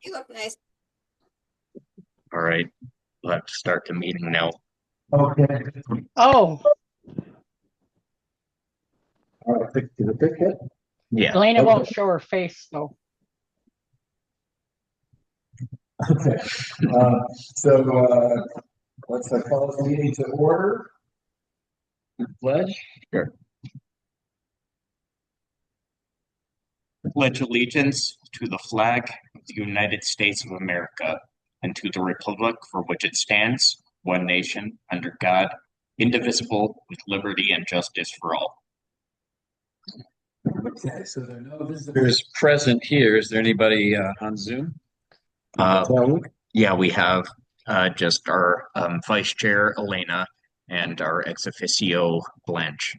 You look nice. All right, we'll have to start the meeting now. Okay. Oh, All right. Is it pick hit? Yeah, Elena Okay. won't show her face though. Okay. Let's call this meeting to order. Pledge. sure. Pledge allegiance to the flag of the United States of America and to the republic for which it stands, one nation, under God, indivisible, with liberty and justice for all. Okay, so there are no visitors present here. Is there anybody on Zoom? Uh, yeah, we have just our vice chair, Elena, and our ex officio, Blanche.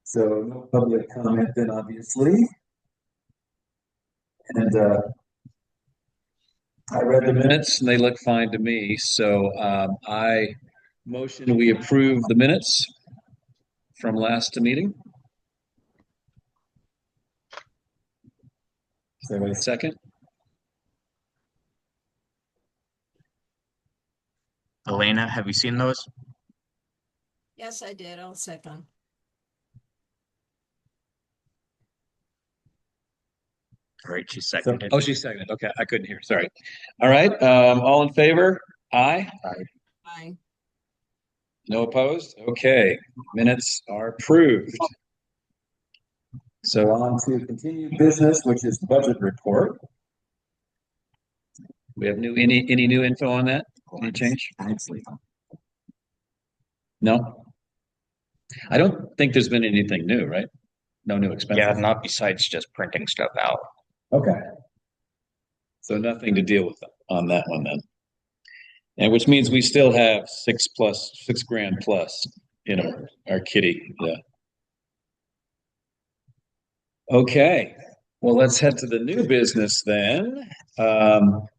So no public comment then, obviously. And I read the minutes and they look fine to me. So I motion we approve the minutes from last meeting. Is there a second? Elena, have you seen those? Yes, I did. I'll second. All right, she So, seconded. oh, she seconded. Okay, I couldn't hear. Sorry. All right. All in favor? Aye. Bye. No opposed? Okay. Minutes are approved. So on to continued business, which is budget report. We have any new info on that? Any change? No? I don't think there's been anything new, right? No new Yeah, expenses. not besides just printing stuff out. Okay. So nothing to deal with on that one then. And which means we still have $6 grand plus in our kitty. Yeah. Okay. Well, let's head to the new business then.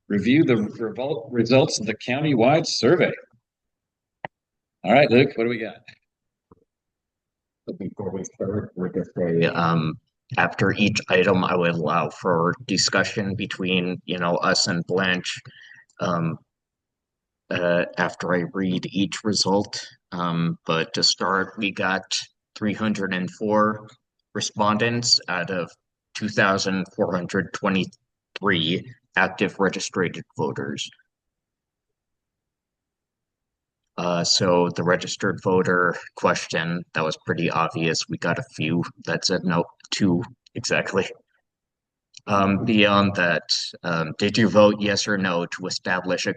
Review the results of the county-wide survey. All right, Luke, what do we got? Before we start, we're just after each item, I would allow for discussion between, us and Blanche, um, after I read each result. But to start, we got 304 respondents out of 2,423 active registered voters. So the registered voter question, that was pretty obvious. We got a few that said no, two exactly. Beyond that, did you vote yes or no to establish a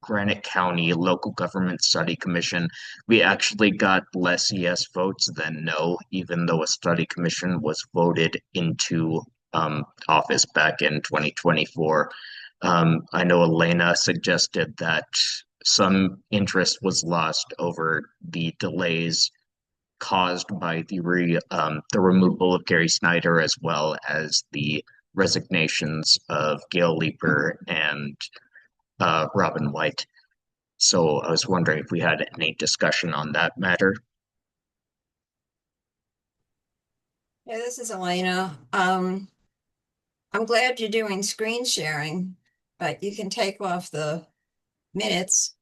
Granite County Local Government Study Commission? We actually got less yes votes than no, even though a study commission was voted into office back in 2024. I know Elena suggested that some interest was lost over the delays caused by the removal of Gary Snyder, as well as the resignations of Gail Leeper and Robin White. So I was wondering if we had any discussion on that matter. Yeah, this is Elena. I'm glad you're doing screen sharing, but you can take off the minutes,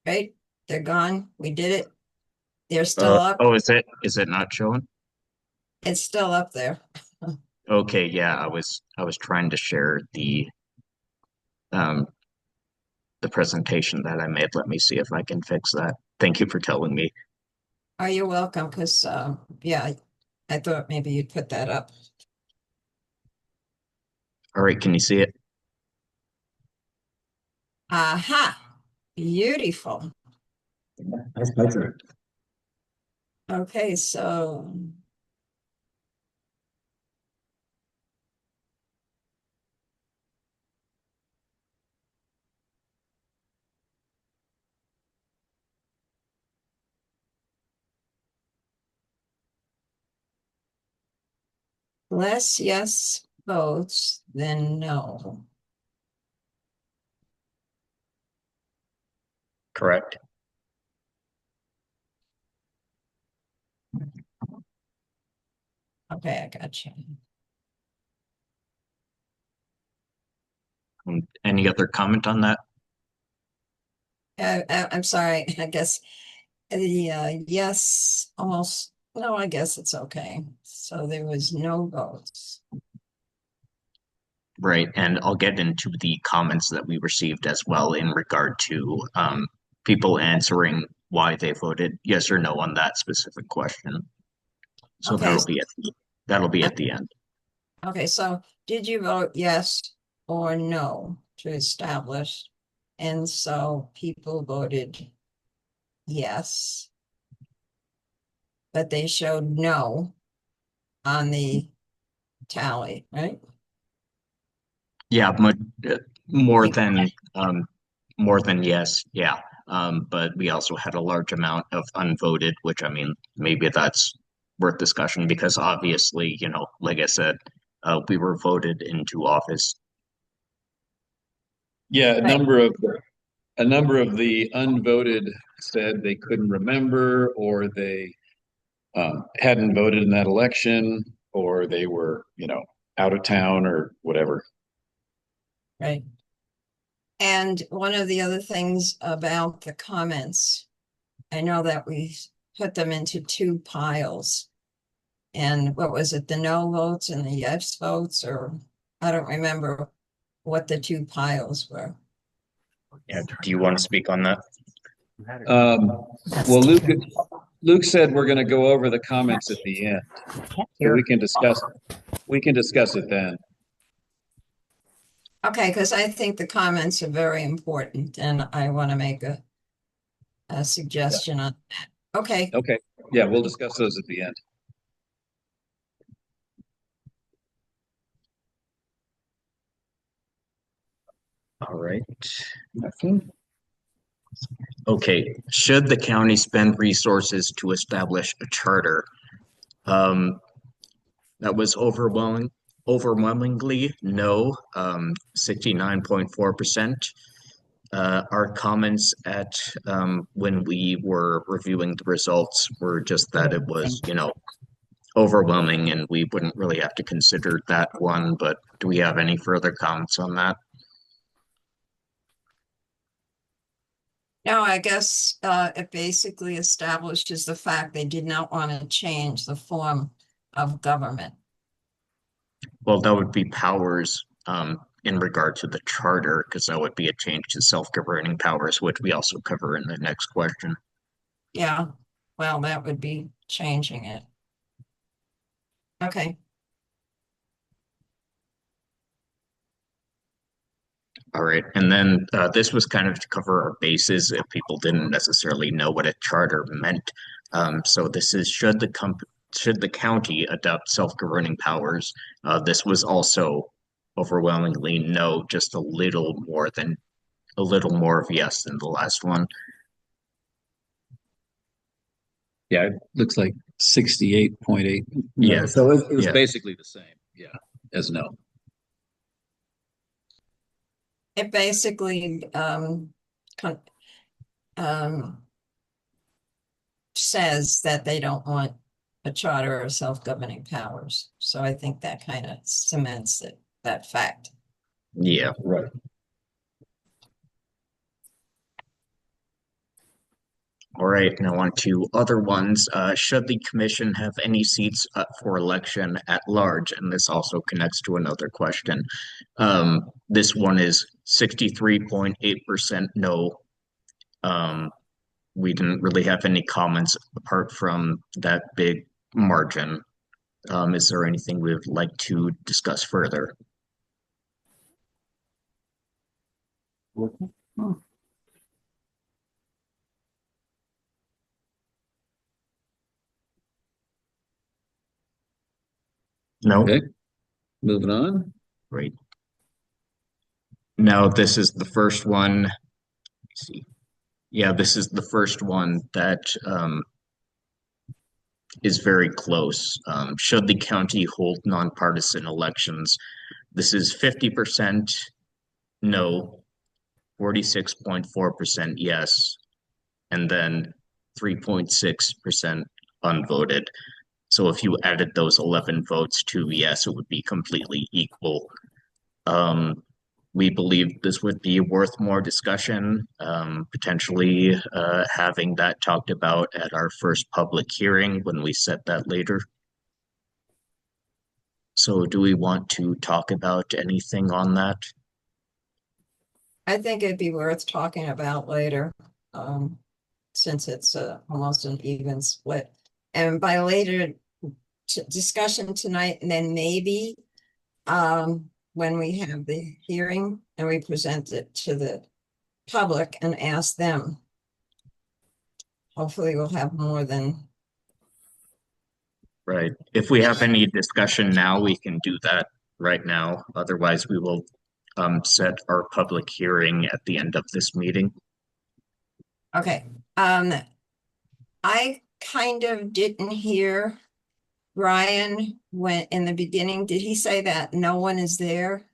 right? They're gone. We did it. They're still up. Oh, is it not showing? It's still up there. Okay, yeah, I was trying to share um the presentation that I made. Let me see if I can fix that. Thank you for telling me. Are you welcome? Because yeah, I thought maybe you'd put that up. All right, can you see it? Aha, beautiful. Nice picture. Okay, so less yes votes than no. Correct. Okay, I got you. Any other comment on that? I'm sorry, I guess the yes, almost, no, I guess it's okay. So there was no votes. Right, and I'll get into the comments that we received as well in regard to people answering why they voted yes or no on that specific question. So Okay, that'll be at the end. okay, so did you vote yes or no to establish? And so people voted yes, but they showed no on the tally, right? Yeah, much, more You- than more than yes, yeah. But we also had a large amount of unvoted, which I mean, maybe that's worth discussion because obviously, like I said, we were voted into office. Yeah, Right, a number of the unvoted said they couldn't remember, or they hadn't voted in that election, or they were, out of town or whatever. right. And one of the other things about the comments, I know that we put them into two piles. And what was it, the no votes and the yes votes, or I don't remember what the two piles were. Yeah, do you want to speak on that? Um, well, Luke said we're going to go over the comments at the end, so we can discuss it then. Okay, because I think the comments are very important and I want to make a suggestion on that. Okay, Okay. Yeah, we'll discuss those at the end. All right. Okay. Should the county spend resources to establish a charter? Um, that was overwhelmingly no, 69.4%. Our comments at when we were reviewing the results were just that it was, overwhelming, and we wouldn't really have to consider that one. But do we have any further comments on that? now I guess it basically establishes the fact they did not want to change the form of government. Well, that would be powers in regard to the charter, because that would be a change to self-governing powers, which we also cover in the next question. Yeah, well, that would be changing it. Okay. All right, and then this was kind of to cover our bases if people didn't necessarily know what a charter meant. So this is should the county adopt self-governing powers? This was also overwhelmingly no, just a little more of yes than the last one. Yeah, it looks like 68.8. No, Yeah, so it was yeah, basically the same. Yeah, as no. It basically um, says that they don't want a charter or self-governing powers. So I think that kind of cements that fact. yeah. Right. All right, now on to other ones. Should the commission have any seats up for election at large? And this also connects to another question. This one is 63.8% no. Um, we didn't really have any comments apart from that big margin. Is there anything we would like to discuss further? No? Okay, moving on. Great. Now, this is the first one. Let's see. Yeah, this is the first one that is very close. Should the county hold nonpartisan elections? This is 50% no, 46.4% yes, and then 3.6% unvoted. So if you added those 11 votes to yes, it would be completely equal. Um, we believe this would be worth more discussion, potentially having that talked about at our first public hearing when we set that later. So do we want to talk about anything on that? I think it'd be worth talking about later, since it's almost an even split. And by later discussion tonight, and then maybe when we have the hearing and we present it to the public and ask them. Hopefully we'll have more than, Right. If we have any discussion now, we can do that right now. Otherwise, we will set our public hearing at the end of this meeting. okay. I kind of didn't hear Ryan when in the beginning. Did he say that no one is there?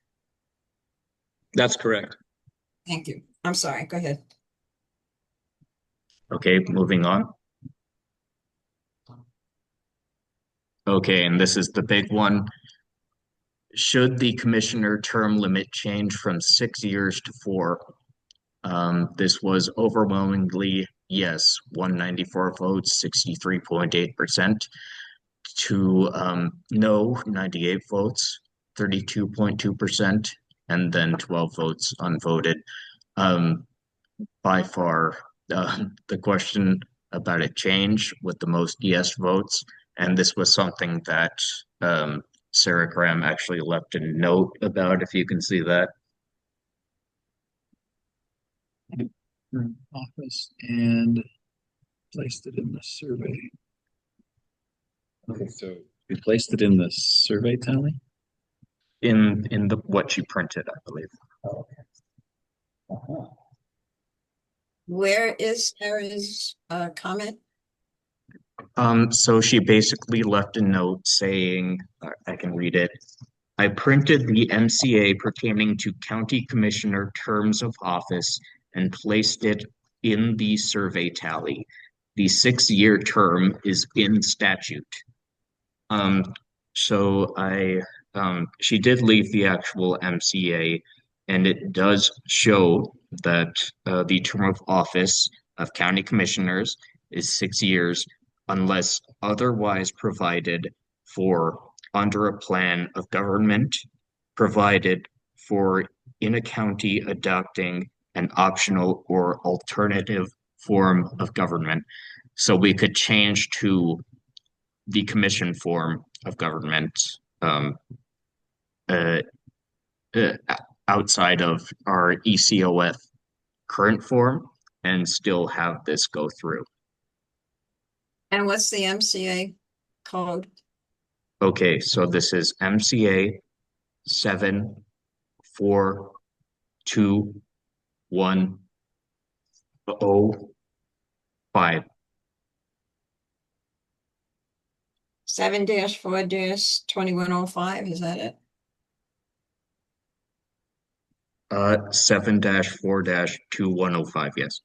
That's correct. Thank you. I'm sorry. Go ahead. Okay, moving on. Okay, and this is the big one. Should the commissioner term limit change from 6 years to 4? This was overwhelmingly yes, 194 votes, 63.8%, to no, 98 votes, 32.2%, and then 12 votes unvoted. By far, the question about a change with the most yes votes, and this was something that Sarah Graham actually left a note about, if you can see that. Office and placed it in the survey. Okay, so we placed it in the survey tally? In the what she printed, I believe. Oh, okay. Uh-huh. Where is Sarah's comment? So she basically left a note saying, I can read it. I printed the MCA pertaining to county commissioner terms of office and placed it in the survey tally. The 6-year term is in statute. Um, so she did leave the actual MCA, and it does show that the term of office of county commissioners is 6 years unless otherwise provided for under a plan of government provided for in a county adopting an optional or alternative form of government. So we could change to the commission form of government um, uh, uh, outside of our ECOF current form and still have this go through. And what's the MCA code? Okay, so this is MCA 74215. 7-4-2105, is that it? 7-4-2105, yes.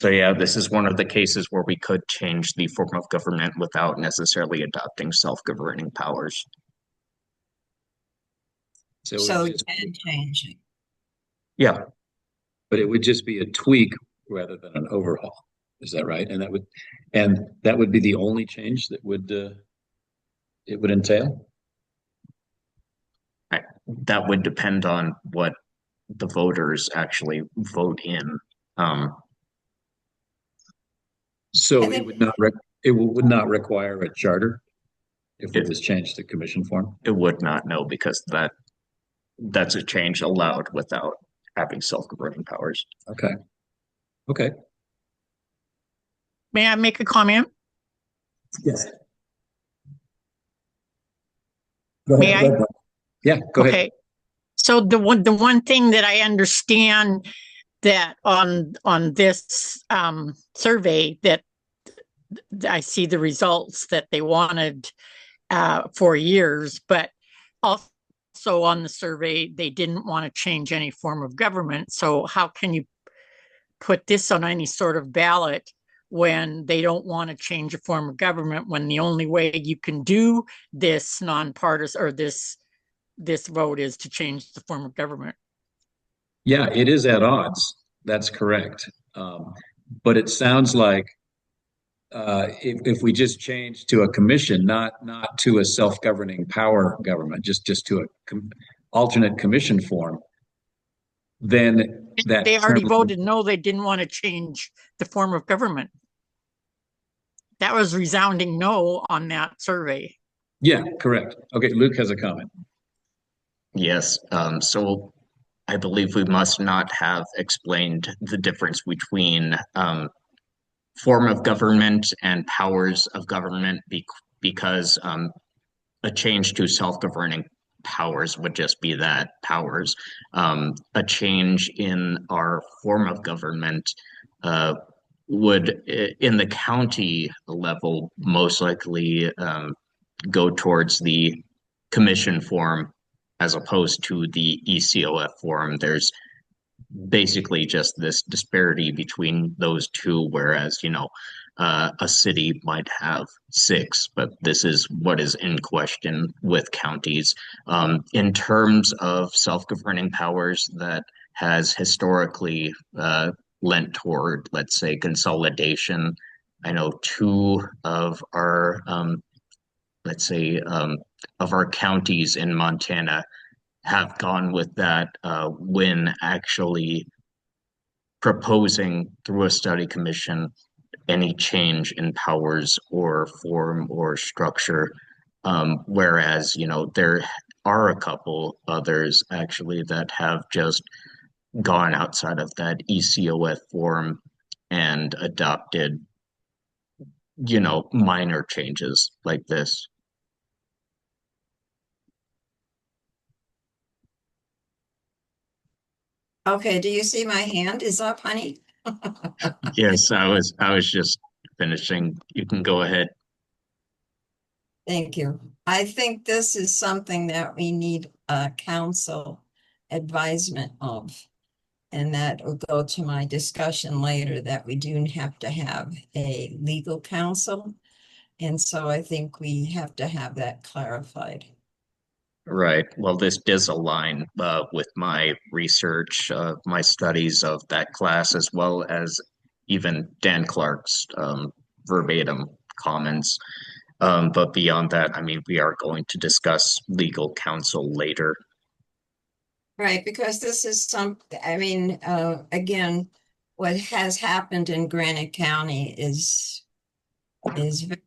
So yeah, this is one of the cases where we could change the form of government without necessarily adopting self-governing powers. So So it you just, can change it. Yeah, but it would just be a tweak rather than an overhaul. Is that right? And that would be the only change that would it would entail? that would depend on what the voters actually vote in. Um, So I it think would not would not require a charter if it it, was changed to commission form? it would not know because that's a change allowed without having self-governing powers. Okay. Okay. May I make a comment? Yes. Go May ahead. I? Yeah, go ahead. Okay. So the one thing that I understand that on this survey that I see the results that they wanted 4 years, but also on the survey they didn't want to change any form of government. So how can you put this on any sort of ballot when they don't want to change a form of government, when the only way you can do this nonpartisan or this vote is to change the form of government. Yeah, it is at odds. That's correct. But it sounds like if we just change to a commission, not to a self-governing power government, just to a alternate commission form, then They that term, already voted no, they didn't want to change the form of government. That was resounding no on that survey. yeah, correct. Okay, Luke has a comment. Yes, so I believe we must not have explained the difference between form of government and powers of government because a change to self-governing powers would just be that powers. A change in our form of government uh, would, in the county level, most likely go towards the commission form as opposed to the ECOF form. There's basically just this disparity between those two, whereas, a city might have six, but this is what is in question with counties. In terms of self-governing powers, that has historically lent toward, let's say, consolidation. I know two of our, let's say, of our counties in Montana have gone with that when actually proposing through a study commission any change in powers or form or structure. Whereas, there are a couple others actually that have just gone outside of that ECOF form and adopted, minor changes like this. Okay, do you see my hand is up, honey? Yes, I was just finishing. You can go ahead. Thank you. I think this is something that we need council advisement of. And that will go to my discussion later that we do have to have a legal counsel. And so I think we have to have that clarified. Right. Well, this does align with my research, my studies of that class, as well as even Dan Clark's verbatim comments. But beyond that, I mean, we are going to discuss legal counsel later. Right, because this is I mean, again, what has happened in Granite County is very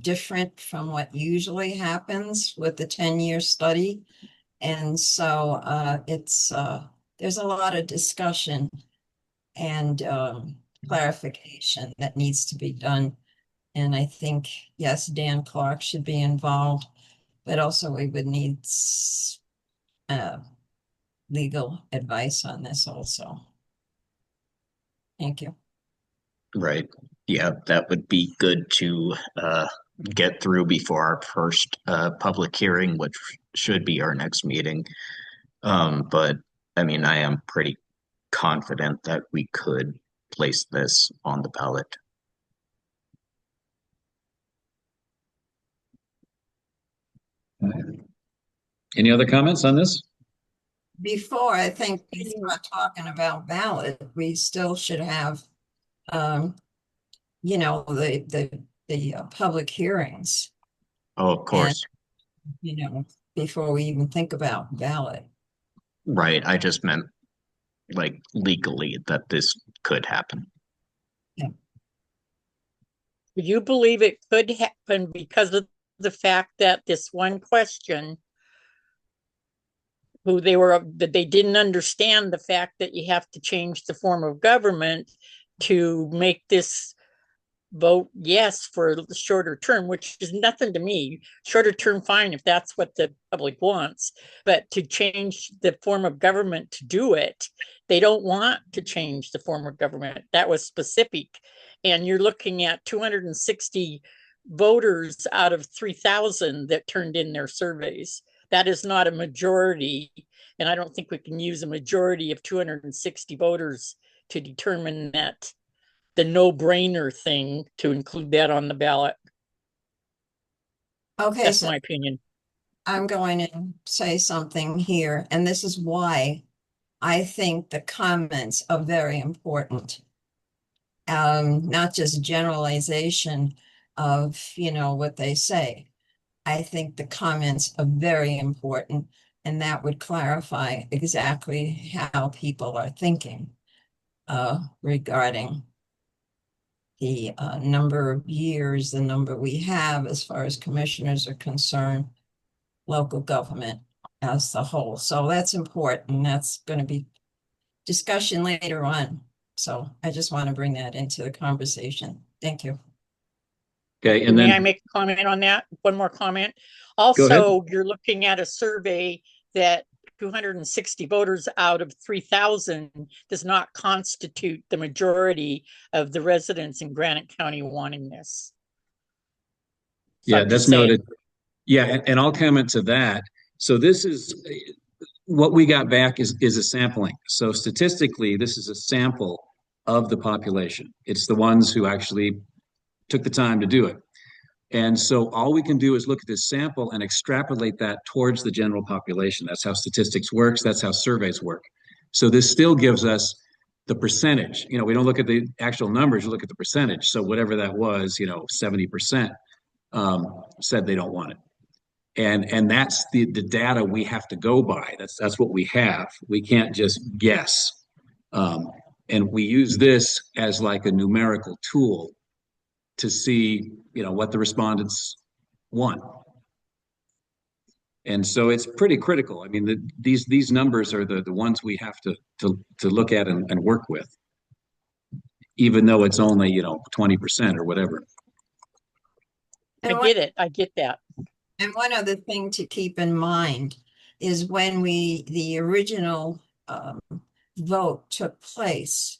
different from what usually happens with the 10-year study. And so it's there's a lot of discussion and clarification that needs to be done. And I think, yes, Dan Clark should be involved, but also we would need uh, legal advice on this also. Thank you. Right. Yeah, that would be good to get through before our first public hearing, which should be our next meeting. But I mean, I am pretty confident that we could place this on the ballot. Any other comments on this? Before, I think we start talking about ballot, we still should have, the public hearings Oh, of and, course. before we even think about ballot. Right. I just meant like legally that this could happen. Yeah. Do you believe it could happen because of the fact that this one question, that they didn't understand the fact that you have to change the form of government to make this vote yes for the shorter term, which is nothing to me. Shorter term, fine, if that's what the public wants, but to change the form of government to do it, they don't want to change the form of government. That was specific. And you're looking at 260 voters out of 3,000 that turned in their surveys. That is not a majority. And I don't think we can use a majority of 260 voters to determine that the no-brainer thing to include that on the ballot. Okay, That's so my opinion. I'm going to say something here, and this is why I think the comments are very important. Not just generalization of, what they say. I think the comments are very important, and that would clarify exactly how people are thinking regarding the number of years, the number we have as far as commissioners are concerned, local government as the whole. So that's important. That's going to be discussion later on. So I just want to bring that into the conversation. Thank you. Okay, and May I then make a comment on that? One more comment. go ahead. Also, you're looking at a survey that 260 voters out of 3,000 does not constitute the majority of the residents in Granite County wanting this. So Yeah, I'm that's just saying. noted. Yeah, and I'll comment to that. So this is what we got back is a sampling. So statistically, this is a sample of the population. It's the ones who actually took the time to do it. And so all we can do is look at this sample and extrapolate that towards the general population. That's how statistics works. That's how surveys work. So this still gives us the percentage. We don't look at the actual numbers, you look at the percentage. So whatever that was, 70% said they don't want it. And that's the data we have to go by. That's what we have. We can't just guess. And we use this as like a numerical tool to see, what the respondents want. And so it's pretty critical. I mean, these numbers are the ones we have to look at and work with, even though it's only 20% or whatever. I get it. I get that. And one other thing to keep in mind is when the original vote took place,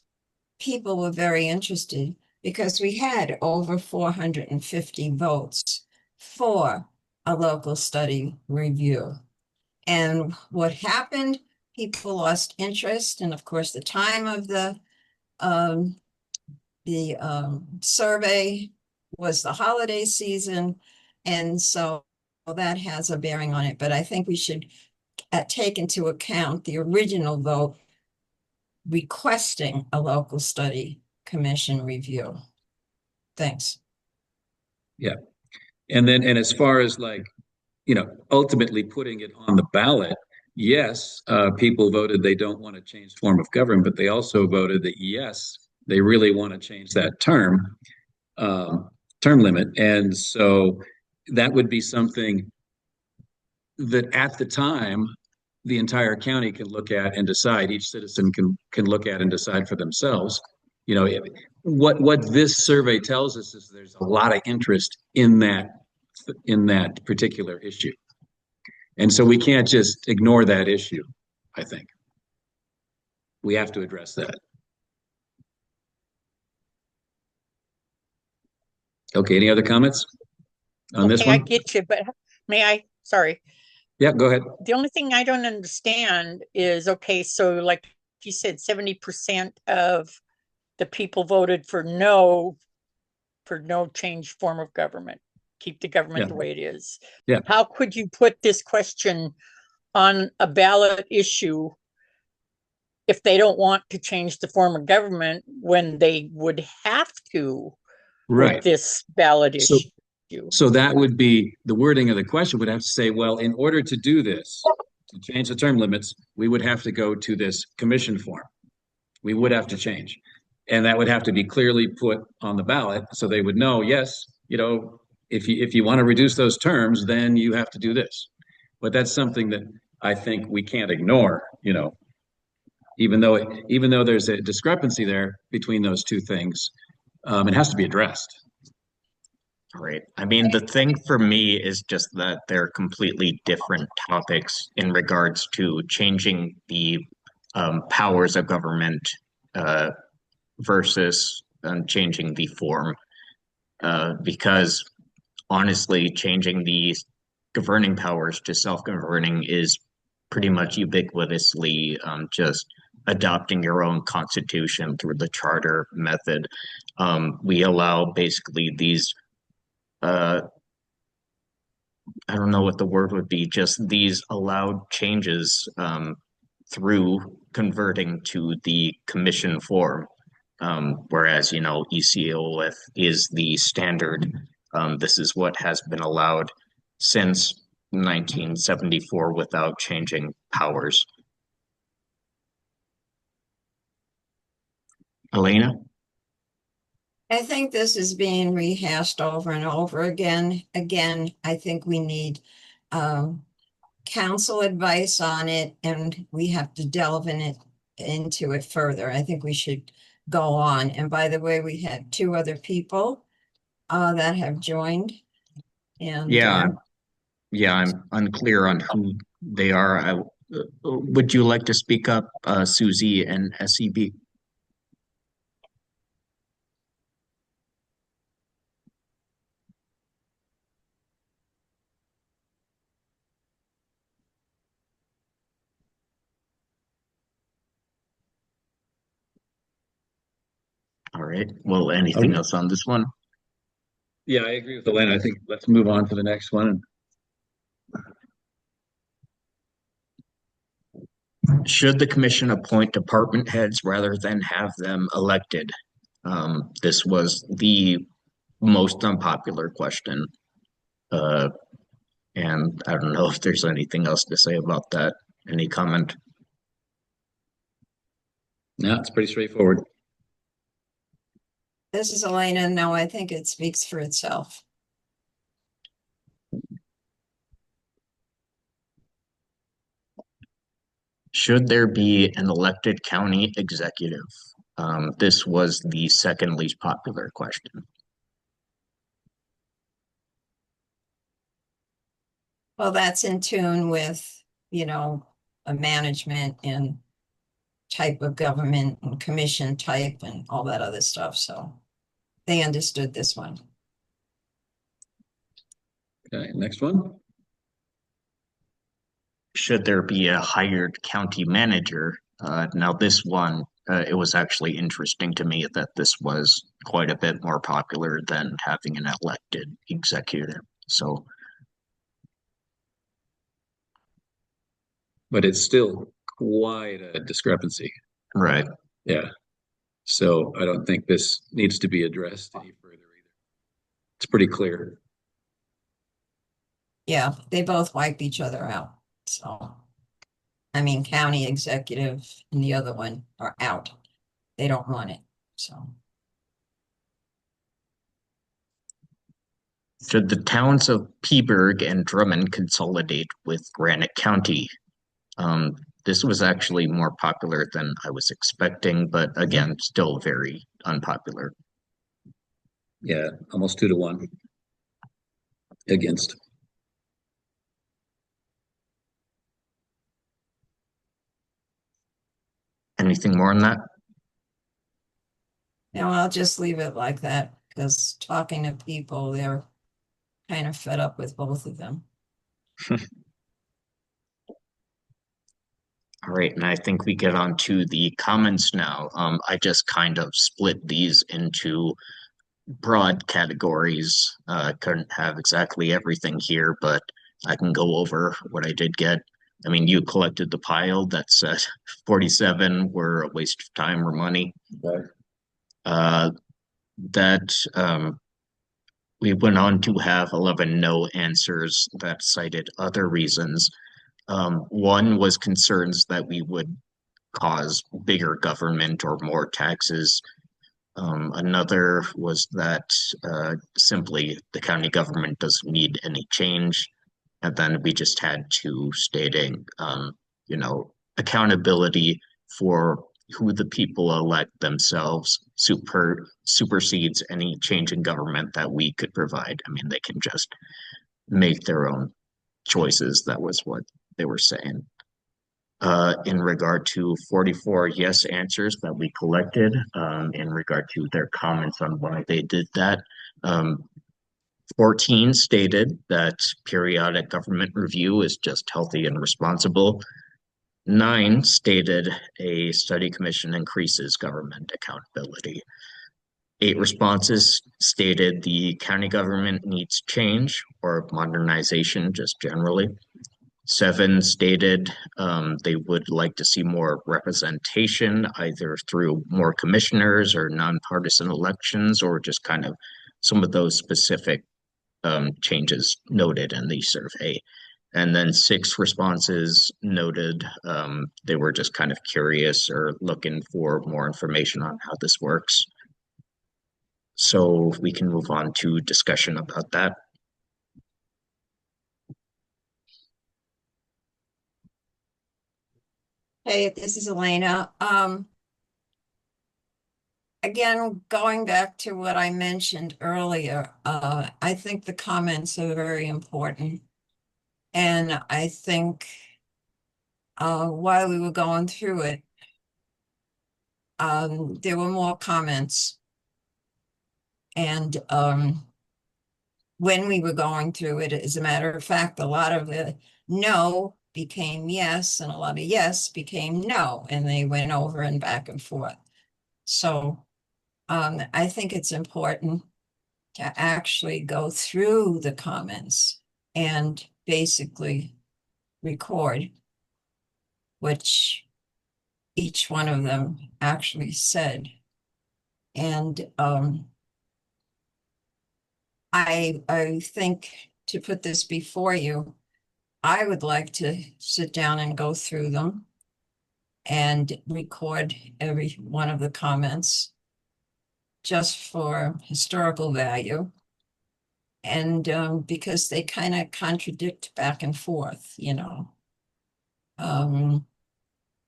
people were very interested because we had over 450 votes for a local study review. And what happened, people lost interest. And of course, the time of um, the survey was the holiday season. And so that has a bearing on it. But I think we should take into account the original vote requesting a local study commission review. Thanks. Yeah. And as far as like, ultimately putting it on the ballot, yes, people voted they don't want to change form of government, but they also voted that yes, they really want to change that term limit. And so that would be something that at the time the entire county can look at and decide. Each citizen can look at and decide for themselves. What this survey tells us is there's a lot of interest in that particular issue. And so we can't just ignore that issue, I think. We have to address that. Okay, any other comments on this Okay, I one? get you, but may I? Sorry. Yeah, go ahead. The only thing I don't understand is, okay, so like you said, 70% of the people voted for no change form of government. Keep the government the way it is. Yeah. How could you put this question on a ballot issue if they don't want to change the form of government when they would have to with this ballot issue? So that would be the wording of the question would have to say, well, in order to do this, to change the term limits, we would have to go to this commission form. We would have to change. And that would have to be clearly put on the ballot so they would know, yes, if you want to reduce those terms, then you have to do this. But that's something that I think we can't ignore, even though there's a discrepancy there between those two things, it has to be addressed. Right. I mean, the thing for me is just that they're completely different topics in regards to changing the powers of government uh, versus changing the form. Because honestly, changing the governing powers to self-governing is pretty much ubiquitously just adopting your own constitution through the charter method. We allow basically these, uh, I don't know what the word would be, just these allowed changes through converting to the commission form. Whereas, ECOF is the standard. This is what has been allowed since 1974 without changing powers. Elena? I think this is being rehashed over and over again. Again, I think we need council advice on it, and we have to delve into it further. I think we should go on. And by the way, we had two other people that have joined. And Yeah, yeah, I'm unclear on who they are. Would you like to speak up, Susie and SEB? All right. Well, anything else on this one? Yeah, I agree with Elena. I think let's move on to the next one. Should the commission appoint department heads rather than have them elected? This was the most unpopular question. Uh, and I don't know if there's anything else to say about that. Any comment? No, it's pretty straightforward. this is Elena. No, I think it speaks for itself. Should there be an elected county executive? This was the second least popular question. Well, that's in tune with, a management and type of government and commission type and all that other stuff. So they understood this one. Okay, next one. Should there be a hired county manager? Now, this one, it was actually interesting to me that this was quite a bit more popular than having an elected executive. So, But it's still quite a discrepancy. right. Yeah. So I don't think this needs to be addressed any further either. It's pretty clear. Yeah, they both wipe each other out. So, I mean, county executive and the other one are out. They don't want it. So, Should the towns of Peaburg and Drummond consolidate with Granite County? This was actually more popular than I was expecting, but again, still very unpopular. Yeah, almost 2-1 against. Anything more on that? I'll just leave it like that because talking to people, they're kind of fed up with both of them. All right, and I think we get on to the comments now. I just kind of split these into broad categories. Couldn't have exactly everything here, but I can go over what I did get. I mean, you collected the pile that said 47 were a waste of time or money. Right. That we went on to have 11 no answers that cited other reasons. One was concerns that we would cause bigger government or more taxes. Another was that simply the county government doesn't need any change. And then we just had two stating, accountability for who the people elect themselves supersedes any change in government that we could provide. I mean, they can just make their own choices. That was what they were saying. In regard to 44 yes answers that we collected, in regard to their comments on why they did that, 14 stated that periodic government review is just healthy and responsible. Nine stated a study commission increases government accountability. Eight responses stated the county government needs change or modernization just generally. Seven stated they would like to see more representation, either through more commissioners or nonpartisan elections, or just kind of some of those specific changes noted in the survey. And then six responses noted they were just kind of curious or looking for more information on how this works. So we can move on to discussion about that. Hey, this is Elena. Again, going back to what I mentioned earlier, I think the comments are very important. And I think while we were going through it, there were more comments. And when we were going through it, as a matter of fact, a lot of the no became yes, and a lot of yes became no, and they went over and back and forth. So I think it's important to actually go through the comments and basically record which each one of them actually said. And I think to put this before you, I would like to sit down and go through them and record every one of the comments just for historical value. And because they kind of contradict back and forth, you know.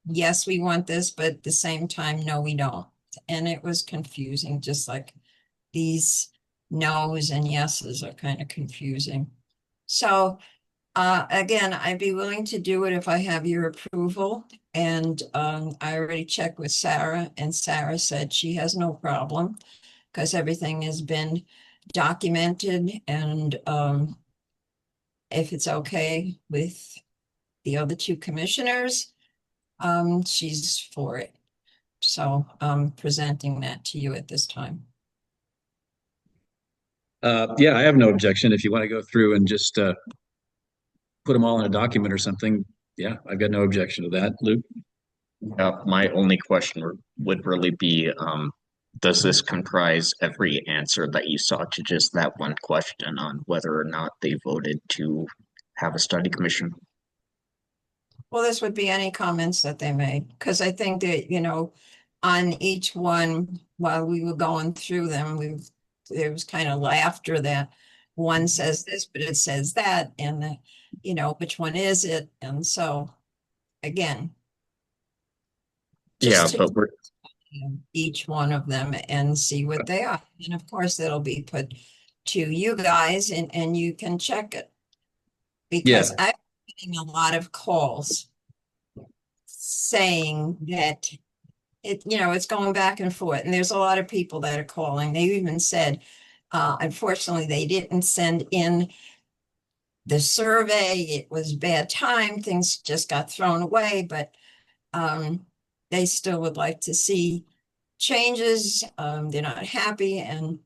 Yes, we want this, but at the same time, no, we don't. And it was confusing, just like these no's and yeses are kind of confusing. So again, I'd be willing to do it if I have your approval. And I already checked with Sarah, and Sarah said she has no problem because everything has been documented. And if it's okay with the other two commissioners, she's for it. So I'm presenting that to you at this time. Yeah, I have no objection. If you want to go through and just put them all in a document or something, yeah, I've got no objection to that. Luke? My only question would really be, does this comprise every answer that you saw to just that one question on whether or not they voted to have a study commission? Well, this would be any comments that they made, because I think that, you know, on each one, while we were going through them, there was kind of laughter that one says this, but it says that, and you know, which one is it? And so, again, Yeah, just to but we're each one of them and see what they are. And of course, it'll be put to you guys, and you can check it. Yeah, Because I'm getting a lot of calls saying that it, you know, it's going back and forth. And there's a lot of people that are calling. They even said, unfortunately, they didn't send in the survey. It was bad time. Things just got thrown away, but they still would like to see changes. They're not happy. And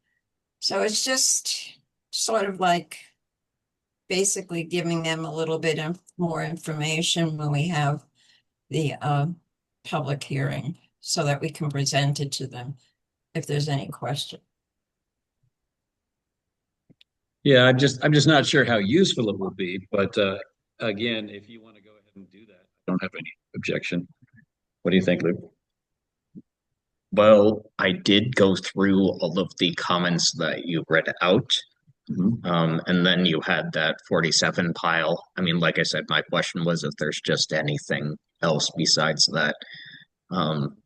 so it's just sort of like basically giving them a little bit of more information when we have the public hearing so that we can present it to them if there's any question. yeah, I'm just not sure how useful it will be, but again, if you want to go ahead and do that, I don't have any objection. What do you think, Luke? well, I did go through all of the comments that you read out. Mhm. And then you had that 47 pile. I mean, like I said, my question was if there's just anything else besides that. Um,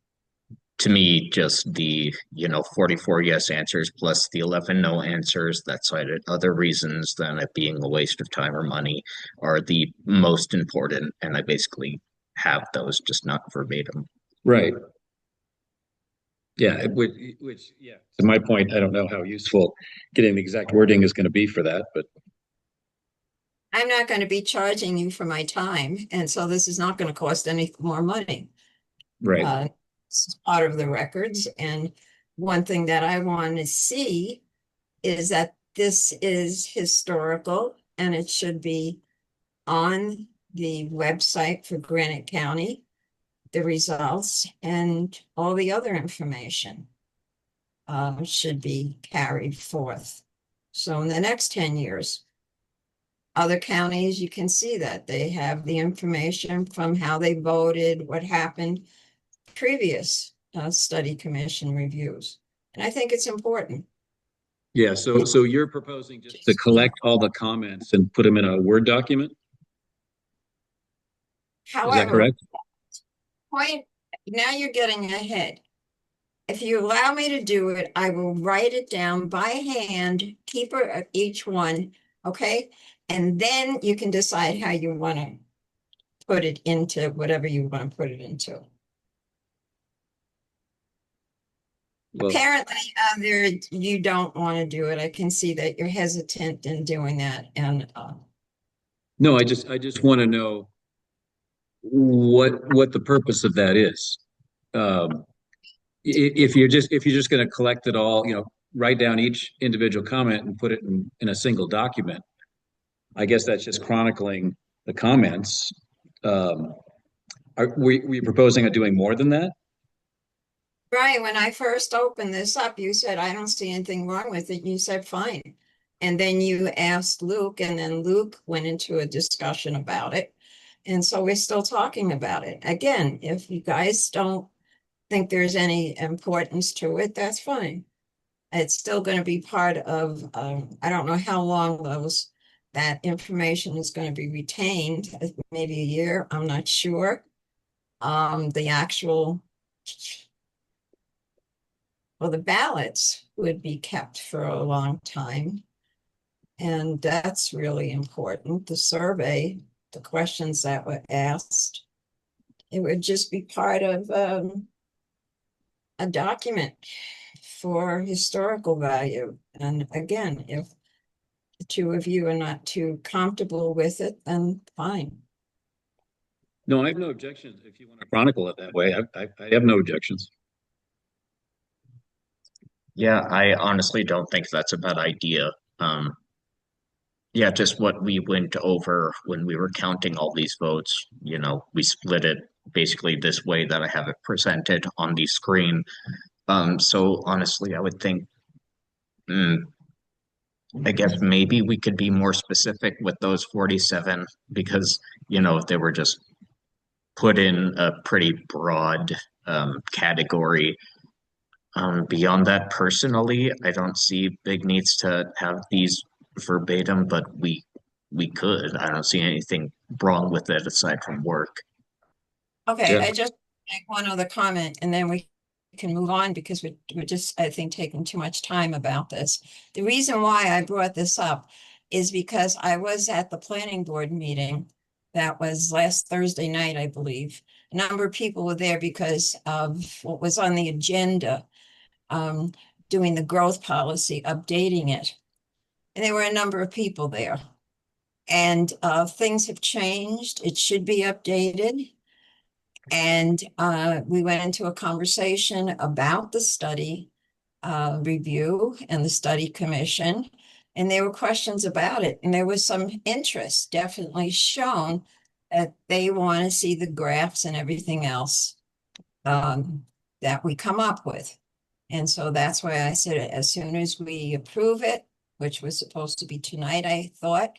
to me, just the, 44 yes answers plus the 11 no answers that cited other reasons than it being a waste of time or money are the most important. And I basically have those, just not verbatim. Right. Yeah, which, yeah. To my point, I don't know how useful getting the exact wording is going to be for that, but I'm not going to be charging you for my time, and so this is not going to cost any more money. Right. This is part of the records, and one thing that I want to see is that this is historical, and it should be on the website for Granite County, the results, and all the other information should be carried forth. So in the next 10 years, other counties, you can see that they have the information from how they voted, what happened, previous study commission reviews. And I think it's important. Yeah. So you're proposing just to collect all the comments and put them in a Word document? Is that However, correct? point, now you're getting ahead. If you allow me to do it, I will write it down by hand, keeper of each one, okay? And then you can decide how you want to put it into whatever you want to put it into. Well, Apparently, there you don't want to do it. I can see that you're hesitant in doing that, and no, I just want to know what the purpose of that is. Um, if you're just going to collect it all, write down each individual comment and put it in a single document. I guess that's just chronicling the comments. Were you proposing on doing more than that? Brian, when I first opened this up, you said, I don't see anything wrong with it. You said, fine. And then you asked Luke, and then Luke went into a discussion about it. And so we're still talking about it. Again, if you guys don't think there's any importance to it, that's fine. It's still going to be part of, I don't know how long that information is going to be retained, maybe a year, I'm not sure. The actual, well, the ballots would be kept for a long time. And that's really important. The survey, the questions that were asked, it would just be part of a document for historical value. And again, if the two of you are not too comfortable with it, then fine. No, I have no objections if you want to chronicle it that way. I have no objections. Yeah, I honestly don't think that's a bad idea. Yeah, just what we went over when we were counting all these votes, we split it basically this way that I have it presented on the screen. So honestly, I would think, mm, I guess maybe we could be more specific with those 47 because, they were just put in a pretty broad category. Beyond that, personally, I don't see big needs to have these verbatim, but we could. I don't see anything wrong with it aside from work. Okay, Yeah. I just make one other comment and then we can move on because we're just, I think, taking too much time about this. The reason why I brought this up is because I was at the planning board meeting that was last Thursday night, I believe. A number of people were there because of what was on the agenda, um, doing the growth policy, updating it. And there were a number of people there. And things have changed. It should be updated. And we went into a conversation about the study review and the study commission. And there were questions about it. And there was some interest definitely shown that they want to see the graphs and everything else that we come up with. And so that's why I said as soon as we approve it, which was supposed to be tonight, I thought,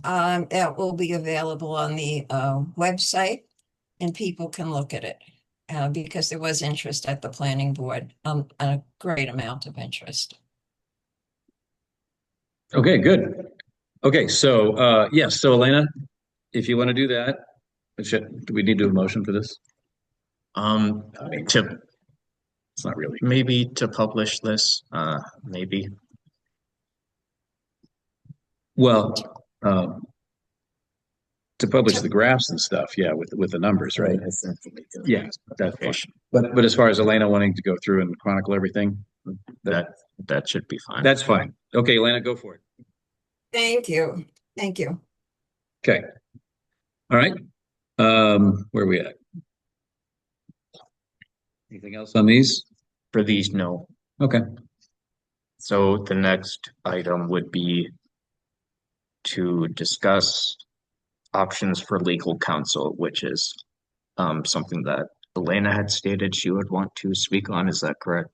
that will be available on the website and people can look at it. Because there was interest at the planning board, a great amount of interest. Okay, good. Okay, so yes, so Elena, if you want to do that, do we need to do a motion for this? Um, to It's not really. maybe to publish this, maybe. Well, to publish the graphs and stuff, yeah, with the numbers, right? Yeah, that's fine. But as far as Elena wanting to go through and chronicle everything, That that should be fine. that's fine. Okay, Elena, go for it. Thank you. Thank you. Okay. All right. Where are we at? Anything else on these? For these, no. Okay. So the next item would be to discuss options for legal counsel, which is something that Elena had stated she would want to speak on. Is that correct?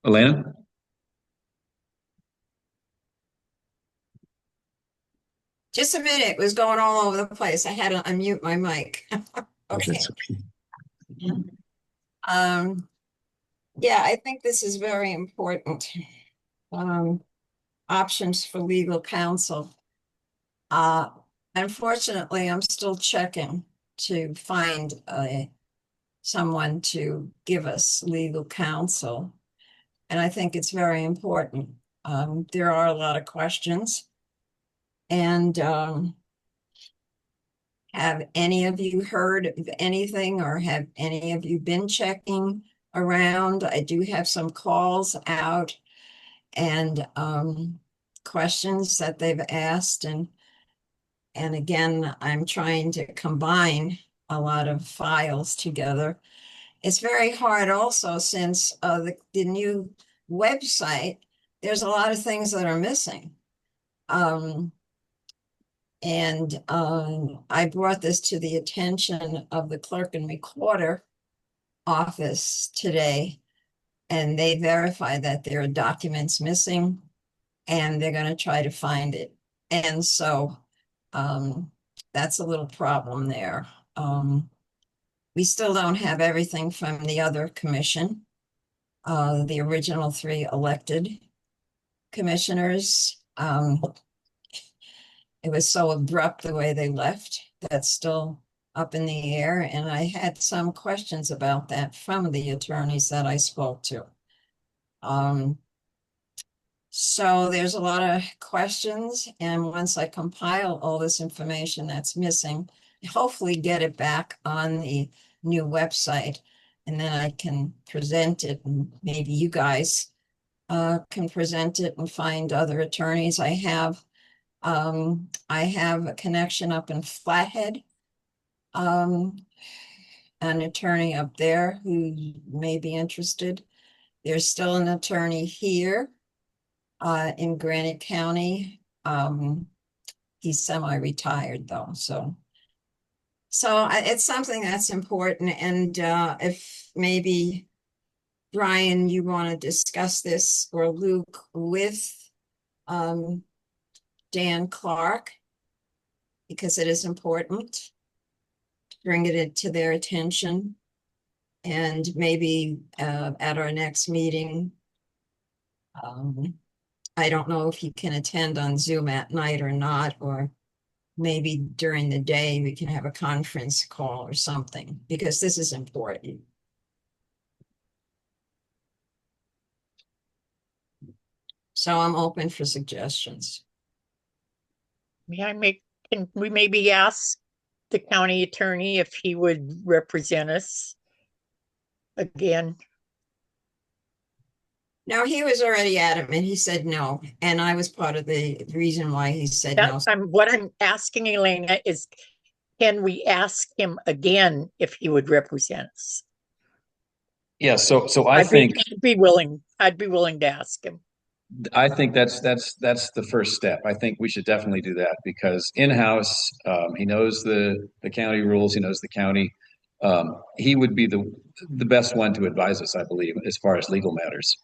Elena? Just a minute, it was going all over the place. I had to unmute my mic. Okay. Um, yeah, I think this is very important. Um, options for legal counsel. Uh, Unfortunately, I'm still checking to find someone to give us legal counsel. And I think it's very important. There are a lot of questions. And have any of you heard of anything, or have any of you been checking around? I do have some calls out and questions that they've asked. And again, I'm trying to combine a lot of files together. It's very hard also since the new website, there's a lot of things that are missing. I brought this to the attention of the clerk and recorder office today, and they verified that there are documents missing, and they're going to try to find it. And so that's a little problem there. We still don't have everything from the other commission, the original 3 elected commissioners. It was so abrupt the way they left. That's still up in the air. And I had some questions about that from the attorneys that I spoke to. So there's a lot of questions. And once I compile all this information that's missing, hopefully get it back on the new website, and then I can present it, and maybe you guys can present it and find other attorneys. I have a connection up in Flathead, an attorney up there who may be interested. There's still an attorney here in Granite County. He's semi-retired though, so it's something that's important. And if maybe Brian, you want to discuss this, or Luke, with Dan Clark, because it is important to bring it to their attention. And maybe at our next meeting, I don't know if you can attend on Zoom at night or not, or maybe during the day we can have a conference call or something, because this is important. So I'm open for suggestions. Can we maybe ask the county attorney if he would represent us again? No, he was already adamant. He said no. And I was part of the reason why he said no. What I'm asking, Elena, is can we ask him again if he would represent us? Yeah, so I think I'd be willing to ask him. I think that's the first step. I think we should definitely do that because in-house, he knows the county rules, he knows the county. He would be the best one to advise us, I believe, as far as legal matters.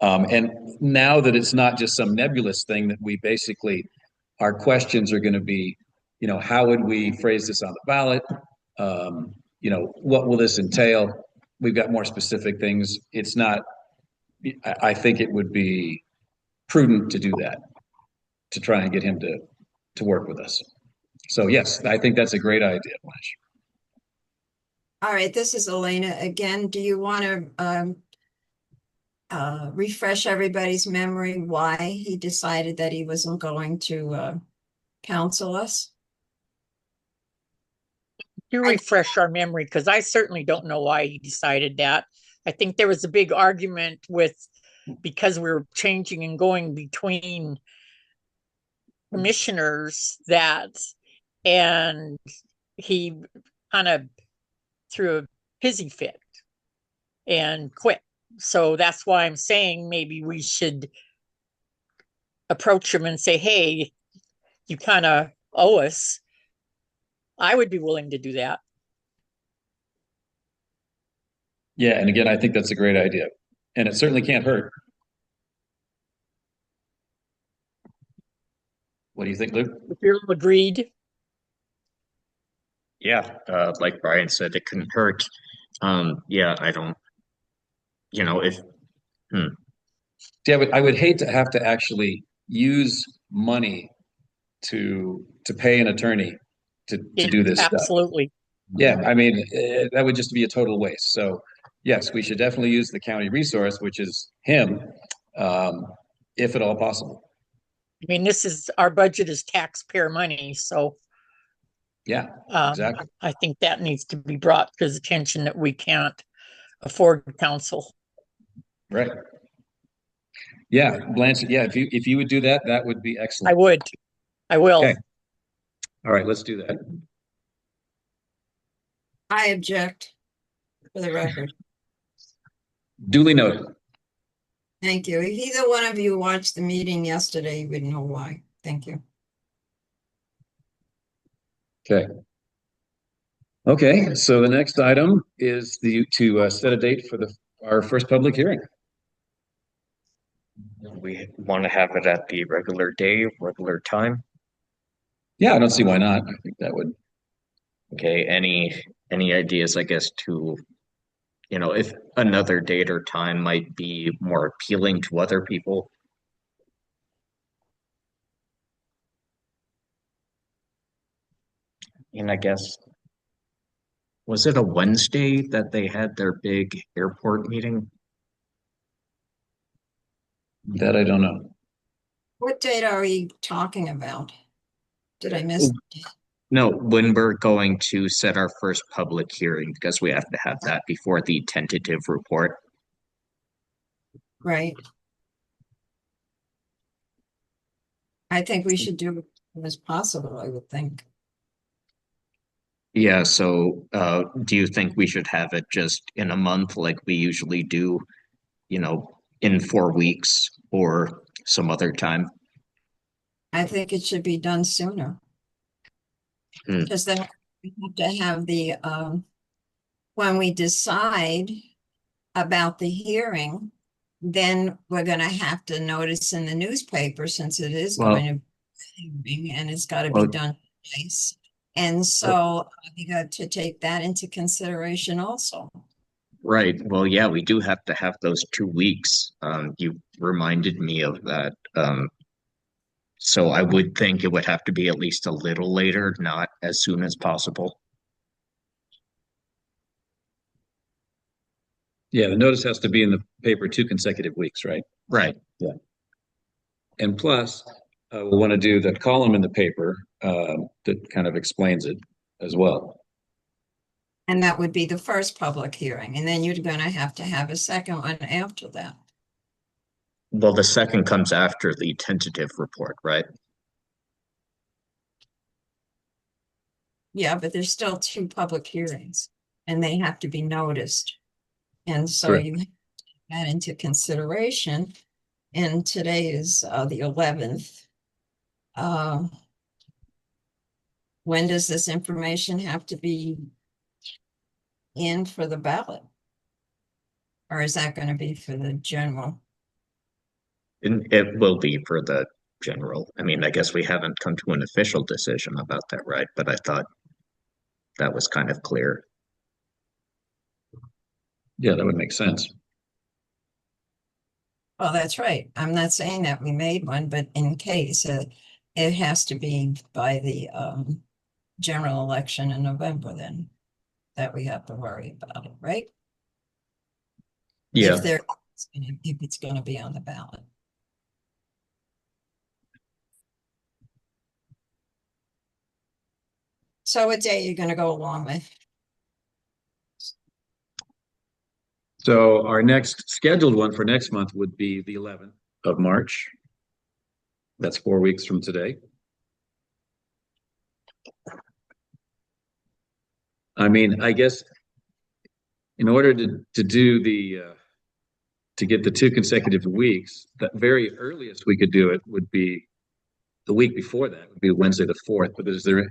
And now that it's not just some nebulous thing that we basically, our questions are going to be, how would we phrase this on the ballot? What will this entail? We've got more specific things. It's not, I think it would be prudent to do that, to try and get him to work with us. So yes, I think that's a great idea, Blanche. All right, this is Elena again. Do you want to refresh everybody's memory why he decided that he wasn't going to counsel us? To refresh our memory, because I certainly don't know why he decided that. I think there was a big argument because we were changing and going between commissioners that, and he kind of threw a hissy fit and quit. So that's why I'm saying maybe we should approach him and say, hey, you kind of owe us. I would be willing to do that. Yeah, and again, I think that's a great idea. And it certainly can't hurt. What do you think, Luke? If you're agreed, Yeah, like Brian said, it couldn't hurt. Yeah, I don't, if hmm, See, I would hate to have to actually use money to pay an attorney to yeah, do this stuff. absolutely. Yeah, I mean, that would just be a total waste. So, yes, we should definitely use the county resource, which is him, um, if at all possible. I mean, this is our budget is taxpayer money, so Yeah, exactly. I think that needs to be brought to his attention that we can't afford counsel. Right. Yeah, Blanche. Yeah, if you would do that, that would be I excellent. would. I will. Okay. All right, let's do that. I object for the record. Duly noted. Thank you. If either one of you watched the meeting yesterday, you would know why. Thank you. Okay. Okay, so the next item is to set a date for our first public hearing. we want to have it at the regular day, regular time. Yeah, I don't see why not. I think that would. Okay, any ideas, I guess, to, if another date or time might be more appealing to other people? And I guess, was it a Wednesday that they had their big airport meeting? That I don't know. What date are we talking about? Did I miss? No, when we're going to set our first public hearing, because we have to have that before the tentative report. Right. I think we should do it as possible, I would think. Yeah, so do you think we should have it just in a month like we usually do, in 4 weeks or some other time? I think it should be done sooner. Hmm. Because then we have to have when we decide about the hearing, then we're gonna have to notice in the newspaper since it is Well, going to be, and it's gotta be well, done twice. And so we got to take that into consideration also. right. Well, yeah, we do have to have those 2 weeks. You reminded me of that. So I would think it would have to be at least a little later, not as soon as possible. Yeah, the notice has to be in the paper 2 consecutive weeks, right? Right. Yeah. And plus, we'll want to do the column in the paper that kind of explains it as well. And that would be the first public hearing, and then you're gonna have to have a second one after that. Well, the second comes after the tentative report, right? Yeah, but there's still two public hearings and they have to be noticed. And so Correct. you have that into consideration. And today is the 11th. When does this information have to be in for the ballot? Or is that going to be for the general? And it will be for the general. I mean, I guess we haven't come to an official decision about that, right? But I thought that was kind of clear. Yeah, that would make sense. Well, that's right. I'm not saying that we made one, but in case it has to be by the general election in November, then that we have to worry about it, right? Yeah. If it's going to be on the ballot. So what day are you going to go along with? So our next scheduled one for next month would be the 11th of March. That's 4 weeks from today. I mean, I guess in order to do to get the 2 consecutive weeks, the very earliest we could do it would be the week before that would be Wednesday the 4th. But is there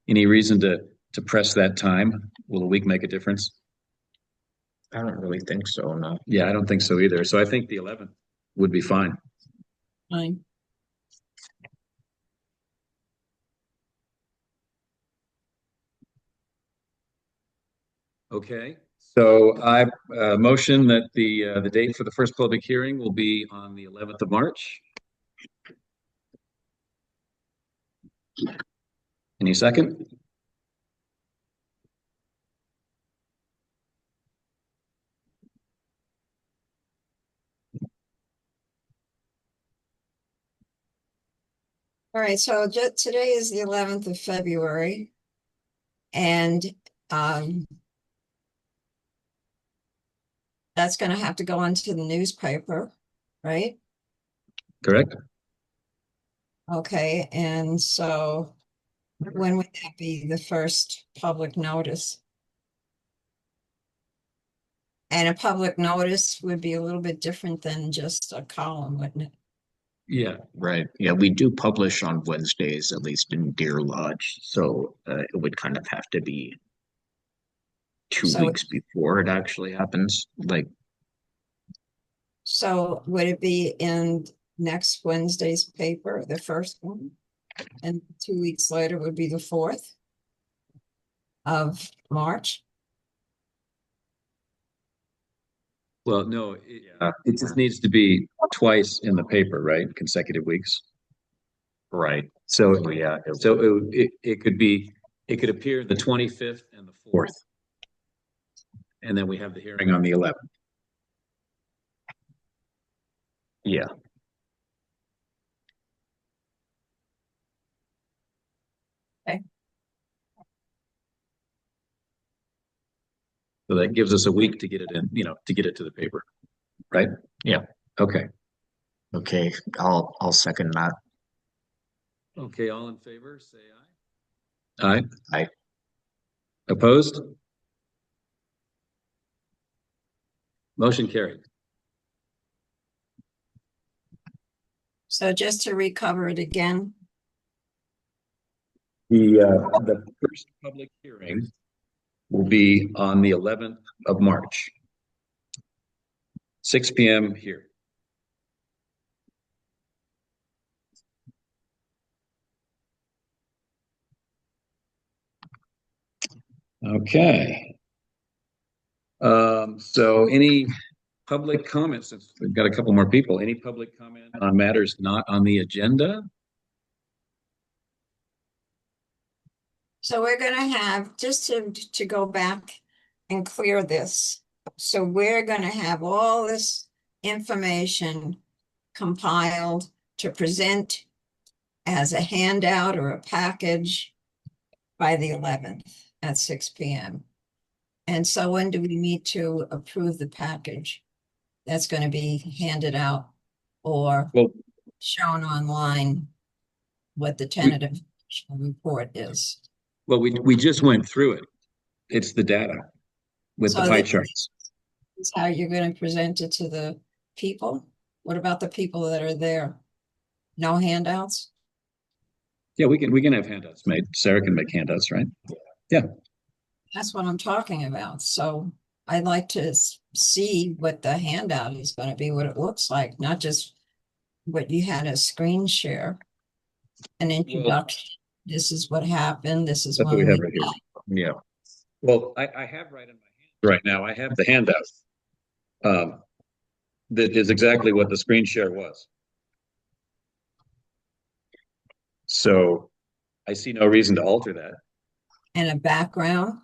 any reason to press that time? Will a week make a difference? I don't really think so, no. Yeah, I don't think so either. So I think the 11th would be fine. Fine. Okay. So I motion that the date for the first public hearing will be on the 11th of March. Any second? All right, so today is the 11th of February. And that's going to have to go into the newspaper, right? Correct. Okay, and so when would that be the first public notice? And a public notice would be a little bit different than just a column, wouldn't it? Yeah. Right. Yeah, we do publish on Wednesdays, at least in Deer Lodge. So it would kind of have to be two So, weeks before it actually happens. Like, so would it be in next Wednesday's paper, the first one? And 2 weeks later would be the 4th of March? Well, no, it just needs to be twice in the paper, right? Consecutive weeks. right. So, So yeah, it could be, it could appear the 25th and the 4th. And then we have the hearing on the 11th. yeah. So that gives us a week to get it in, to get it to the paper, right? Yeah. Okay. Okay. I'll second that. Okay, all in favor, say aye. Aye. Aye. Opposed? Motion carried. So just to recover it again, The first public hearing will be on the 11th of March, 6 p.m. here. Okay. So any public comments? Since we've got a couple more people, any public comment on matters not on the agenda? so we're gonna have, just to go back and clear this. So we're gonna have all this information compiled to present as a handout or a package by the 11th at 6 p.m. And so when do we meet to approve the package that's going to be handed out or Well, shown online, what the tentative report is? well, we just went through it. It's the data with the So pie this charts. is how you're going to present it to the people? What about the people that are there? No handouts? Yeah, we can have handouts made. Sarah can make handouts, right? Yeah. That's what I'm talking about. So I'd like to see what the handout is going to be, what it looks like, not just what you had as screen share. An introduction. This is what happened. This is That's what when we have we. right here. Yeah. Well, I have right in my hand right now. I have the handout. That is exactly what the screen share was. So I see no reason to alter that. And a background,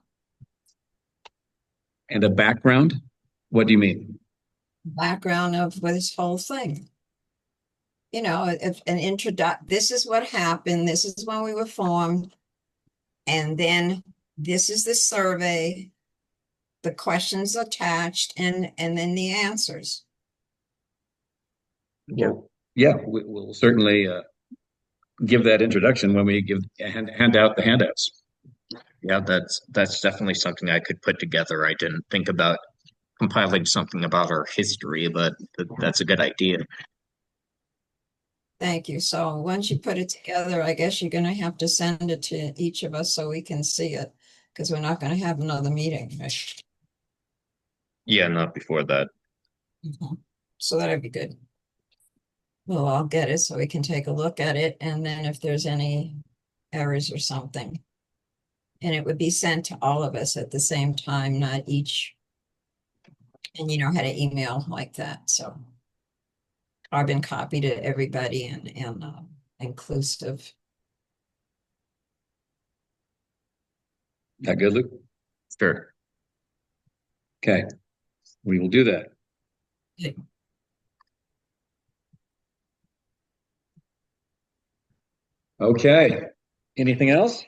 And a background? What do you mean? background of this whole thing. You know, if an this is what happened. This is when we were formed. And then this is the survey, the questions attached, and then the answers. Yeah. Yeah, we'll certainly give that introduction when we hand out the handouts. Yeah, that's definitely something I could put together. I didn't think about compiling something about our history, but that's a good idea. Thank you. So once you put it together, I guess you're gonna have to send it to each of us so we can see it, because we're not gonna have another meeting, right? Yeah, not before that. Mhm. So that'd be good. Well, I'll get it so we can take a look at it, and then if there's any errors or something. And it would be sent to all of us at the same time, not each. And you know how to email like that, so carbon copy to everybody and inclusive. That good, Luke? Sure. Okay, we will do that. Okay. Okay, anything else?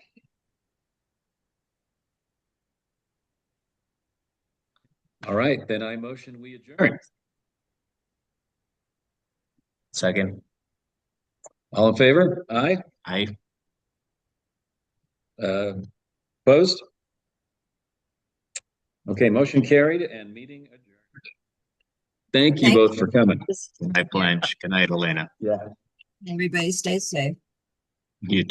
All right, then I motion we adjourn. Second, All in favor? Aye. I Opposed? Okay, motion carried and meeting adjourned. Thank you Thank both for coming. Good night, Blanche. Good night, Elena. Yeah. everybody. Stay safe. You too.